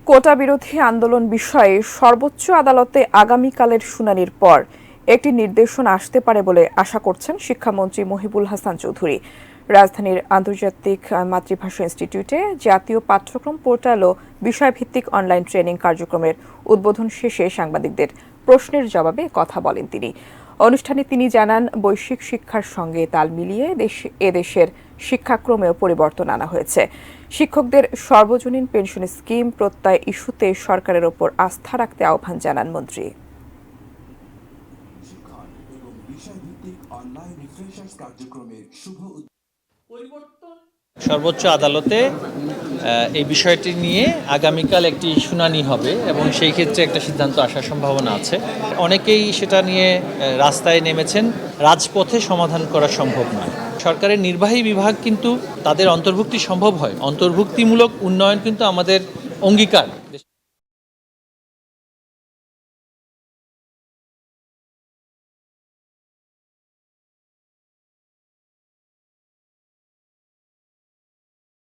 কোটা বিরোধী আন্দোলন বিষয়ে সর্বোচ্চ আদালতে আগামীকালের শুনানির পর একটি নির্দেশনা আসতে পারে বলে আশা করছেন শিক্ষামন্ত্রী মহিবুল হাসান চৌধুরী। রাজধানীর আন্তর্জাতিক মাতৃভাষা ইনস্টিটিউটে জাতীয় পাঠ্যক্রম পোর্টাল ও বিষয়ভিত্তিক অনলাইন ট্রেনিং কার্যক্রমের উদ্বোধন শেষে সাংবাদিকদের প্রশ্নের জবাবে কথা বলেন তিনি। অনুষ্ঠানে তিনি জানান, বৈশ্বিক শিক্ষার সঙ্গে তাল মিলিয়ে এদেশের শিক্ষাক্রমেও পরিবর্তন আনা হয়েছে। শিক্ষকদের সর্বজনীন পেনশন স্কিম প্রত্যয় ইস্যুতে সরকারের ওপর আস্থা রাখতে আহ্বান জানান মন্ত্রী। সর্বোচ্চ আদালতে এই বিষয়টি নিয়ে আগামীকাল একটি শুনানি হবে এবং সেই ক্ষেত্রে একটা সিদ্ধান্ত আসার সম্ভাবনা আছে। অনেকেই সেটা নিয়ে রাস্তায় নেমেছেন। রাজপথে সমাধান করা সম্ভব নয়। সরকারের নির্বাহী বিভাগ কিন্তু তাদের অন্তর্ভুক্তি সম্ভব হয়। অন্তর্ভুক্তিমূলক উন্নয়ন কিন্তু আমাদের অঙ্গীকার।